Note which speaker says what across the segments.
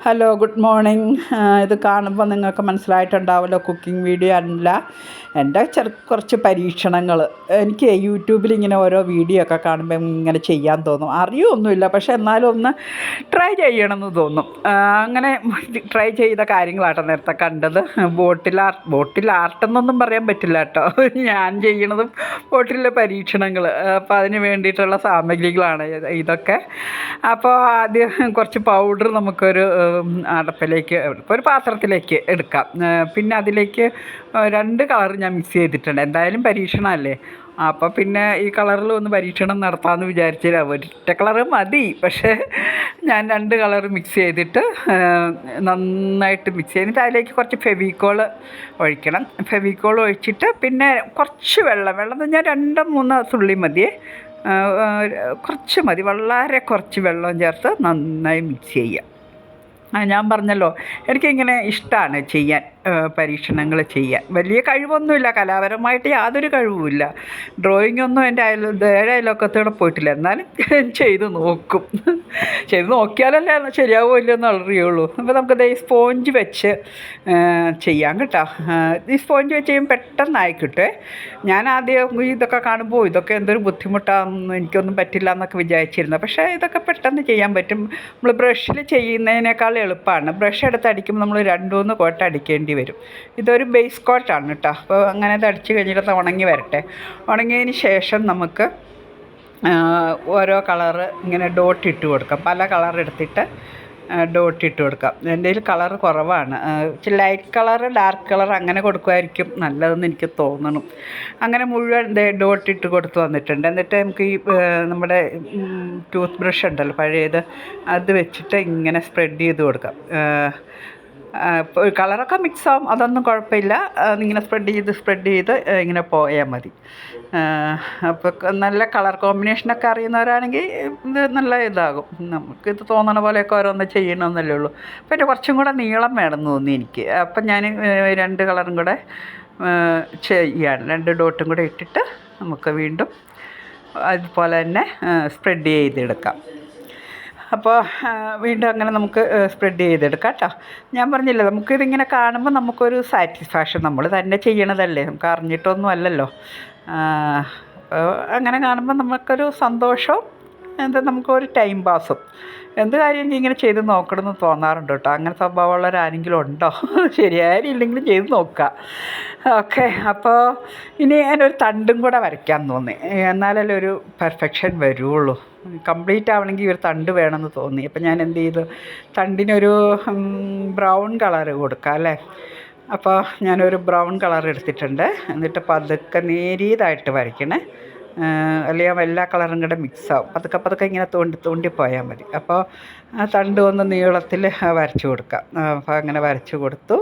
Speaker 1: Hello, good morning. ഇത് കാണുമ്പോൾ നിങ്ങൾക്ക് മനസ്സിലായിട്ടുണ്ടാവുമല്ലോ, കുക്കിംഗ് വീഡിയോ അല്ല, എൻ്റെ കുറച്ച് പരീക്ഷണങ്ങൾ. എനിക്ക് യൂട്യൂബിൽ ഇങ്ങനെ ഓരോ വീഡിയോ ഒക്കെ കാണുമ്പോൾ ഇങ്ങനെ ചെയ്യാൻ തോന്നും. അറിയൊന്നുമില്ല, പക്ഷെ എന്നാലും ഒന്ന് ട്രൈ ചെയ്യണമെന്ന് തോന്നും. അങ്ങനെ ട്രൈ ചെയ്ത കാര്യങ്ങളാട്ടോ നേരത്തെ കണ്ടത്. ബോട്ടിൽ ആർട്ടെന്നൊന്നും പറയാൻ പറ്റില്ല കേട്ടോ. ഞാൻ ചെയ്യണതും ബോട്ടിലെ പരീക്ഷണങ്ങൾ. അപ്പോൾ അതിന് വേണ്ടിയിട്ടുള്ള സാമഗ്രികളാണ് ഇതൊക്കെ. അപ്പോൾ ആദ്യം കുറച്ച് പൗഡർ നമുക്കൊരു അടപ്പിലേക്ക്, ഒരു പാത്രത്തിലേക്ക് എടുക്കാം. പിന്നെ അതിലേക്ക് 2 കളർ ഞാൻ മിക്സ് ചെയ്തിട്ടുണ്ട്. എന്തായാലും പരീക്ഷണമല്ലേ, അപ്പോൾ പിന്നെ ഈ കളറിൽ ഒന്ന് പരീക്ഷണം നടത്താമെന്ന് വിചാരിച്ചില്ല. ഒറ്റ കളറ് മതി, പക്ഷേ ഞാൻ 2 കളർ മിക്സ് ചെയ്തിട്ട് നന്നായിട്ട് മിക്സ് ചെയ്തിട്ട് അതിലേക്ക് കുറച്ച് ഫെവിക്കോൾ ഒഴിക്കണം. ഫെവിക്കോൾ ഒഴിച്ചിട്ട് പിന്നെ കുറച്ച് വെള്ളം എന്ന് പറഞ്ഞാൽ 2-3 തുള്ളി മതിയേ, കുറച്ച് മതി, വളരെ കുറച്ച് വെള്ളം ചേർത്ത് നന്നായി മിക്സ് ചെയ്യാം. ഞാൻ പറഞ്ഞല്ലോ, എനിക്കിങ്ങനെ ഇഷ്ടമാണ് ചെയ്യാൻ, പരീക്ഷണങ്ങൾ ചെയ്യാൻ. വലിയ കഴിവൊന്നുമില്ല, കലാപരമായിട്ട് യാതൊരു കഴിവുമില്ല. ഡ്രോയിങ്ങൊന്നും എൻ്റെ അയൽവക്കത്തൂടെ പോയിട്ടില്ല, എന്നാലും ചെയ്ത് നോക്കും. ചെയ്ത് നോക്കിയാലല്ലേ ശരിയാവുമോ ഇല്ലയെന്ന് അറിയുള്ളൂ. അപ്പോൾ നമുക്കത് ഈ സ്പോഞ്ച് വെച്ച് ചെയ്യാം കേട്ടോ. ഈ സ്പോഞ്ച് വെച്ച് ചെയ്യുമ്പോൾ പെട്ടെന്നായി കിട്ടുമേ. ഞാൻ ആദ്യം ഇതൊക്കെ കാണുമ്പോൾ ഇതൊക്കെ എന്തൊരു ബുദ്ധിമുട്ടാണെന്ന്, എനിക്കൊന്നും പറ്റില്ല എന്നൊക്കെ വിചാരിച്ചിരുന്നു. പക്ഷേ ഇതൊക്കെ പെട്ടെന്ന് ചെയ്യാൻ പറ്റും. നമ്മൾ ബ്രഷിൽ ചെയ്യുന്നതിനേക്കാൾ എളുപ്പമാണ്. ബ്രഷ് എടുത്ത് അടിക്കുമ്പോൾ നമ്മൾ 2-3 കോട്ട് അടിക്കേണ്ടി വരും. ഇതൊരു ബേസ് കോട്ടാണ് കേട്ടോ. അപ്പോൾ അങ്ങനെ അത് അടിച്ച് കഴിഞ്ഞിട്ട് ഉണങ്ങി വരട്ടെ. ഉണങ്ങിയതിന് ശേഷം നമുക്ക് ഓരോ കളറ് ഇങ്ങനെ ഡോട്ട് ഇട്ട് കൊടുക്കാം. പല കളർ എടുത്തിട്ട് ഡോട്ട് ഇട്ട് കൊടുക്കാം. എൻ്റെ കയ്യിൽ കളർ കുറവാണ്. ലൈറ്റ് കളർ, ഡാർക്ക് കളർ അങ്ങനെ കൊടുക്കുമായിരിക്കും നല്ലതെന്ന് എനിക്ക് തോന്നണം. അങ്ങനെ മുഴുവൻ ഡോട്ട് ഇട്ട് കൊടുത്ത് വന്നിട്ടുണ്ട്. എന്നിട്ട് നമുക്ക് ഈ നമ്മുടെ ടൂത്ത് ബ്രഷ് ഉണ്ടല്ലോ പഴയത്, അത് വെച്ചിട്ട് ഇങ്ങനെ സ്പ്രെഡ് ചെയ്ത് കൊടുക്കാം. കളറൊക്കെ മിക്സ് ആവും, അതൊന്നും കുഴപ്പമില്ല. ഇങ്ങനെ സ്പ്രെഡ് ചെയ്ത് ഇങ്ങനെ പോയാൽ മതി. അപ്പോൾ നല്ല കളർ കോമ്പിനേഷനൊക്കെ അറിയുന്നവരാണെങ്കിൽ ഇത് നല്ല ഇതാകും. നമുക്കിത് തോന്നണ പോലെയൊക്കെ ഓരോന്ന് ചെയ്യണമെന്നല്ലേ ഉള്ളൂ. പിന്നെ കുറച്ചും കൂടെ നീളം വേണമെന്ന് തോന്നി എനിക്ക്. അപ്പം ഞാൻ 2 കളറും കൂടെ ചെയ്യാണ്. 2 ഡോട്ടും കൂടെ ഇട്ടിട്ട് നമുക്ക് വീണ്ടും അതുപോലെ തന്നെ സ്പ്രെഡ് ചെയ്തെടുക്കാം. അപ്പോൾ വീണ്ടും അങ്ങനെ നമുക്ക് സ്പ്രെഡ് ചെയ്തെടുക്കാം കേട്ടോ. ഞാൻ പറഞ്ഞില്ലേ, നമുക്കിതിങ്ങനെ കാണുമ്പോൾ നമുക്കൊരു സാറ്റിസ്ഫാക്ഷൻ, നമ്മൾ തന്നെ ചെയ്യണതല്ലേ, നമുക്ക് അറിഞ്ഞിട്ടൊന്നും അല്ലല്ലോ. അപ്പോൾ അങ്ങനെ കാണുമ്പോൾ നമുക്കൊരു സന്തോഷവും നമുക്കൊരു ടൈം പാസും. എന്ത് കാര്യം ഇങ്ങനെ ചെയ്ത് നോക്കണമെന്ന് തോന്നാറുണ്ട് കേട്ടോ. അങ്ങനെ സ്വഭാവമുള്ളവരാരെങ്കിലും ഉണ്ടോ? ശരിയായാലും ഇല്ലെങ്കിലും ചെയ്ത് നോക്കുക. ഓക്കെ, അപ്പോൾ ഇനി ഞാനൊരു തണ്ടും കൂടെ വരയ്ക്കാൻ തോന്നി, എന്നാലല്ലേ ഒരു പെർഫെക്ഷൻ വരുള്ളൂ. കംപ്ലീറ്റ് ആവണമെങ്കിൽ ഒരു തണ്ട് വേണമെന്ന് തോന്നി. അപ്പോൾ ഞാൻ എന്ത് ചെയ്തു, തണ്ടിനൊരു ബ്രൗൺ കളർ കൊടുക്കാം അല്ലേ. അപ്പോൾ ഞാനൊരു ബ്രൗൺ കളർ എടുത്തിട്ടുണ്ട്. എന്നിട്ട് പതുക്കെ നേരിയതായിട്ട് വരയ്ക്കണേ, അല്ലെങ്കിൽ എല്ലാ കളറും കൂടെ മിക്സാവും. പതുക്കെ ഇങ്ങനെ തോണ്ടിപ്പോയാൽ മതി. അപ്പോൾ തണ്ട് ഒന്ന് നീളത്തിൽ വരച്ച് കൊടുക്കാം. അപ്പോൾ അങ്ങനെ വരച്ച് കൊടുത്തു.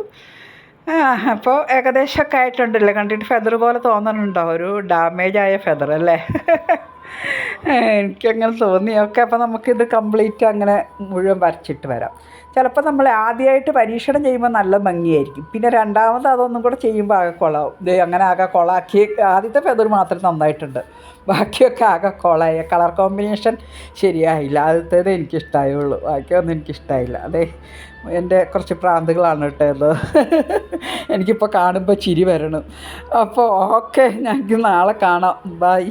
Speaker 1: അപ്പോൾ ഏകദേശമൊക്കെ ആയിട്ടുണ്ടല്ലോ, കണ്ടിട്ട് ഫെദർ പോലെ തോന്നുന്നുണ്ടോ? ഒരു ഡാമേജായ ഫെദർ അല്ലേ? എനിക്കങ്ങനെ തോന്നി. ഓക്കെ, അപ്പോൾ നമുക്കിത് കംപ്ലീറ്റ് അങ്ങനെ മുഴുവൻ വരച്ചിട്ട് വരാം. ചിലപ്പോൾ നമ്മൾ ആദ്യമായിട്ട് പരീക്ഷണം ചെയ്യുമ്പോൾ നല്ല ഭംഗിയായിരിക്കും, പിന്നെ രണ്ടാമത് അതൊന്നും കൂടെ ചെയ്യുമ്പോൾ ആകെ കൊളാവും. അങ്ങനെ ആകെ കൊളാക്കി. ആദ്യത്തെ ഫെദർ മാത്രം നന്നായിട്ടുണ്ട്, ബാക്കിയൊക്കെ ആകെ കൊളായി. കളർ കോമ്പിനേഷൻ ശരിയായില്ല. ആദ്യത്തേത് എനിക്കിഷ്ടമായുള്ളൂ, ബാക്കിയൊന്നും എനിക്കിഷ്ടമായില്ല. അതെ, എൻ്റെ കുറച്ച് പ്രാന്തുകളാണ് കേട്ടോ ഇത്. എനിക്കിപ്പോൾ കാണുമ്പോൾ ചിരി വരണം. അപ്പോൾ ഓക്കെ, ഞങ്ങൾക്ക് നാളെ കാണാം. ബൈ.